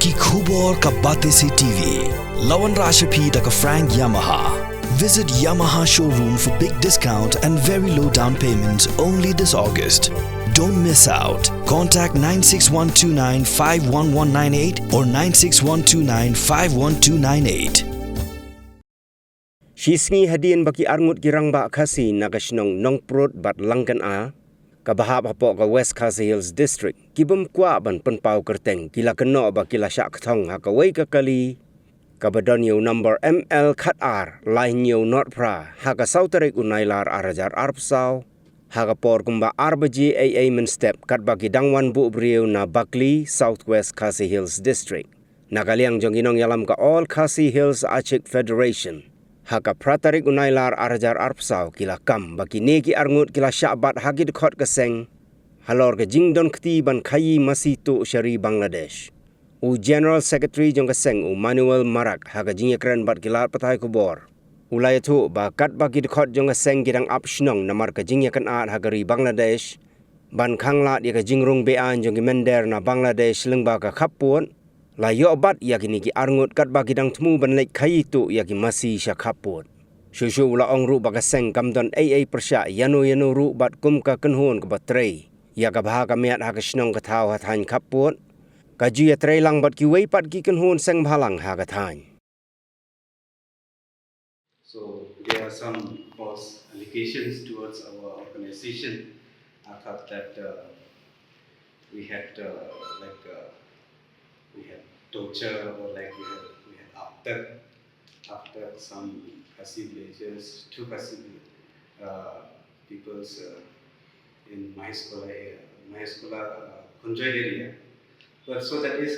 ki khubor ka bate se TV. Lawan Rashapi da ka Frank Yamaha. Visit Yamaha showroom for big discount and very low down payments only this August. Don't miss out. Contact 96129 51198 or 96129 51298. Shisngi hadian baki Arngut girang ba kasi nagasnong nongprot bat langkan a kabahap hapo ka West Khaïi Hills District kibum kwa ban penpau kerteng kila Kynnoh ba kila syak thong hakawai ka kali kabadon yo number ML khat R line yo not pra haka sautarek unailar arajar arpsau haka por kumba arbaji AA men step kat baki dangwan bu brio na Bakli Southwest Khaïi Hills District nakaliang jonginong yalam ka All Khaïi Hills Achik Federation haka pratarik unailar arajar arpsau kila kam baki neki Arngut kila syabat hagi dekhot keseng halor ke jingdon kti ban Khaïi Masi tu syari Bangladesh u General Secretary jong keseng u Manuel Marak haka jingekren bat kila patai kubor ulai tu bakat baki dekhot jong keseng gidang apshnong namar ke jingyekan at hagari Bangladesh ban khangla dia ke jingrung bean jong mender na Bangladesh lengba ka khapun la yo bat yakini ki Arngut kat bagi dang Thmu ban lek Khaïi tu yaki Masi sya khaput shushu la ong ru baga seng kamdon AA persya yano ru bat kum ka kenhun ka batrei ya ka bha ka miat ha ka snong ka thau ha than khaput ka ju ya trei lang bat ki wei pat ki kenhun seng bhalang ha ka than. So there are some false allegations towards our organization. I thought that we had we had torture or like we had after some Khaïi villagers, two Khaïi peoples in Mahiskola Kunjai area. But so that is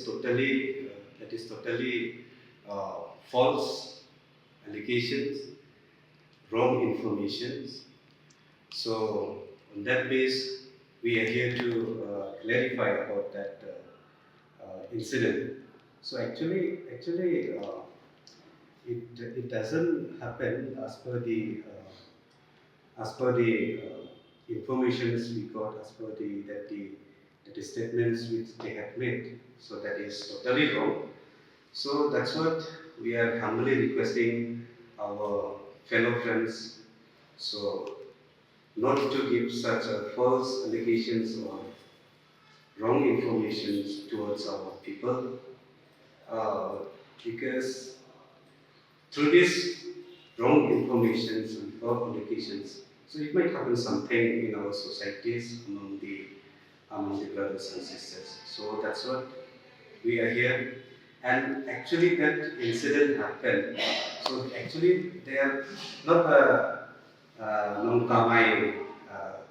totally false allegations, wrong informations. So on that base, we are here to clarify about that incident. So actually, it doesn't happen as per the informations we got, as per the statements which they have made. So that is totally wrong. So that's what we are humbly requesting our fellow friends. So not to give such false allegations or wrong information towards our people, because through this wrong information and false allegations, so it might happen something in our societies among the brothers and sisters. So that's what we are here. And actually that incident happened. So actually they are not non-Khamai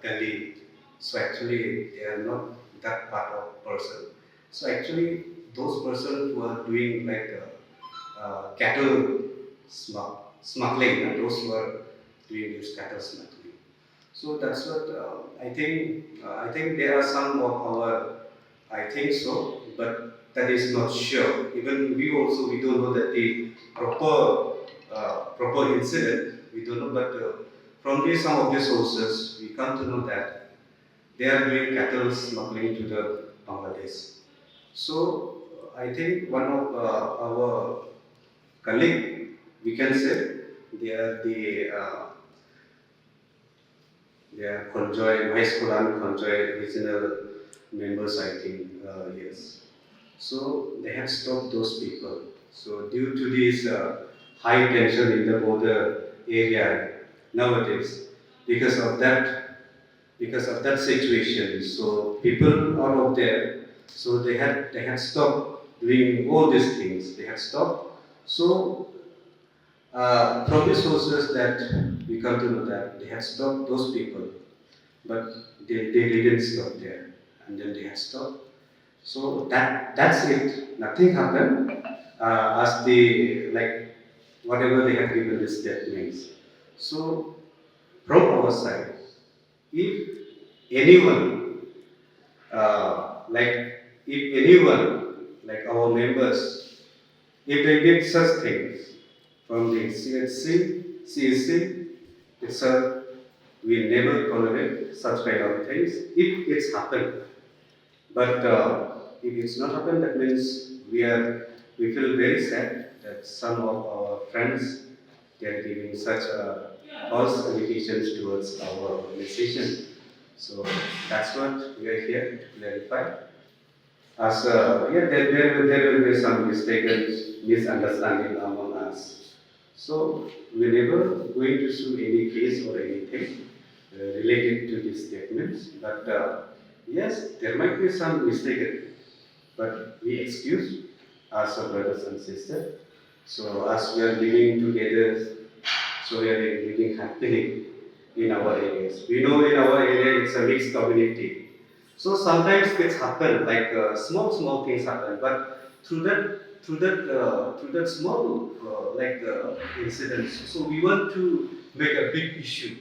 colleague. So actually they are not that part of person. So actually those persons who are doing like cattle smuggling, those who are doing this cattle smuggling. So that's what I think. I think there are some of our, I think so, but that is not sure. Even we don't know that the proper incident. We don't know, but from some of the sources, we come to know that they are doing cattle smuggling to the Bangladesh. So I think one of our colleague, we can say, they are Conjoy regional members, I think, yes. So they have stopped those people. So due to this high tension in the border area nowadays, because of that situation, so people are out there, so they had stopped doing all these things. They had stopped. So from the sources that we come to know that they had stopped those people, but they didn't stop there, and then they had stopped. So that's it. Nothing happened as the whatever they have given the statements. So from our side, if anyone like our members, if they did such things from the CSC itself, we never tolerate such kind of things if it's happened. But if it's not happened, that means we feel very sad that some of our friends they are giving such false indications towards our organization. So that's what we are here to clarify. As yeah, there will be some mistaken misunderstanding among us. So we never going to sue any case or anything related to these statements. But yes, there might be some mistake, but we excuse as our brothers and sisters. So as we are living together, so we are living happily in our areas. We know in our area it's a mixed community. So sometimes it's happen like small things happen, but through that small incidents. So we want to make a big issue.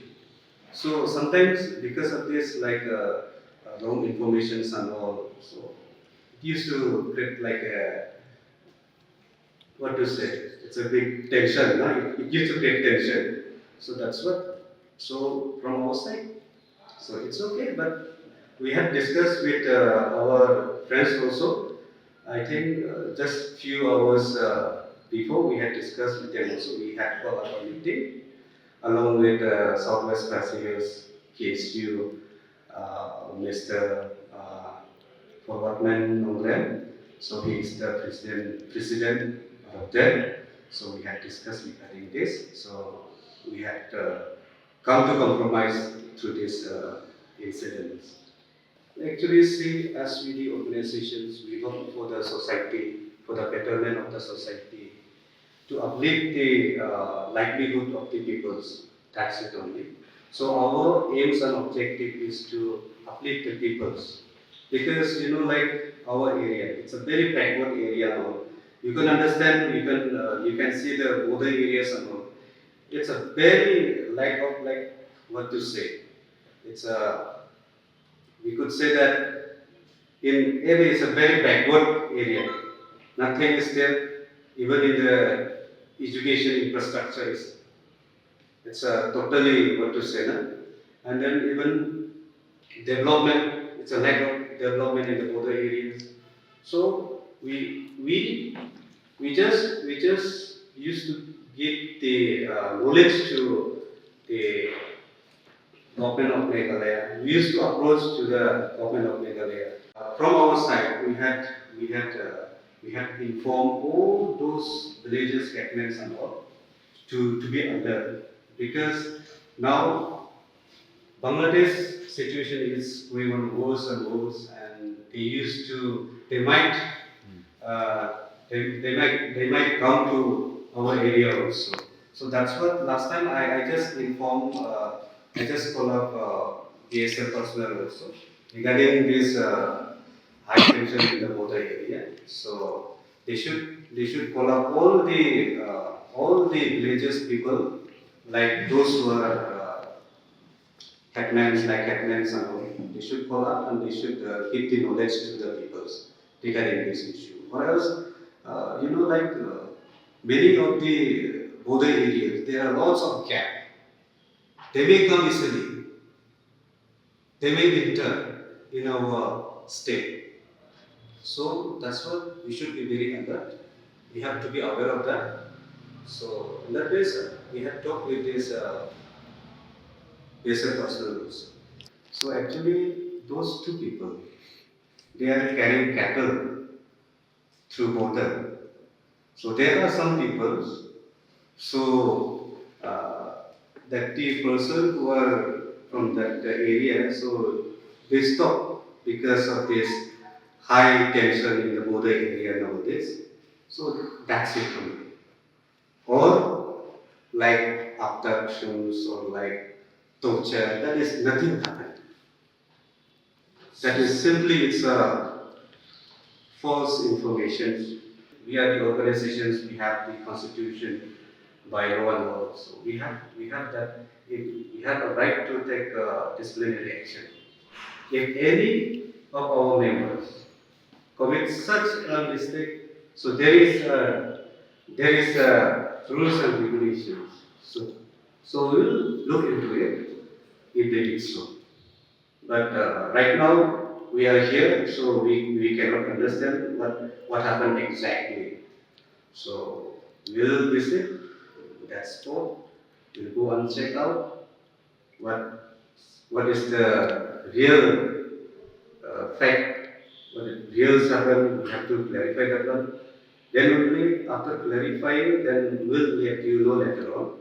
So sometimes because of this wrong informations and all, so it used to create like a what to say? It's a big tension, no? It used to create tension. So that's what. So from our side, so it's okay. But we have discussed with our friends also. I think just few hours before we had discussed with them also. We had called a meeting along with Southwest Passengers KSU, Mr. Forwardman Nongren. So he is the president of there. So we had discussed regarding this. So we had come to compromise through this incidents. Actually, see, as we the organizations, we work for the society, for the betterment of the society, to uplift the livelihood of the peoples. That's it only. So our aims and objective is to uplift the peoples, because like our area, it's a very backward area now. You can understand, you can see the border areas and all. It's a very lack of like what to say. It's a we could say that in area it's a very backward area. Nothing is there, even in the education infrastructure is it's totally what to say, no? And then even development, it's a lack of development in the border areas. So we just used to give the knowledge to the government of Meghalaya. We used to approach to the government of Meghalaya. From our side, we had informed all those villages, segments and all to be alert, because now Bangladesh situation is going on worse and worse, and they might they might come to our area also. So that's what last time I just informed I just called up BSF personnel also regarding this high tension in the border area. So they should call up all the villages people, like those who are hetmans and all. They should call up and they should give the knowledge to the peoples regarding this issue. Or else, many of the border areas, there are lots of gap. They may come easily. They may enter in our state. So that's what we should be very alert. We have to be aware of that. So in that case, we have talked with this basic personnel. So actually, those two people, they are carrying cattle through border. So there are some people, so that the person who are from that area, so they stop because of this high tension in the border area nowadays. So that's it only. Or like abductions or like torture, that is nothing happened. That is simply it's a false information. We are the organizations, we have the constitution by law and law. So we have that we have a right to take disciplinary action. If any of our members commit such a mistake, so there is rules and regulations. So we will look into it if they did so. But right now we are here, so we cannot understand what happened exactly. So we'll visit that spot, we'll go and check out what is the real fact, what is real happened, we have to clarify that one. Then only after clarifying, then we'll let you know later on.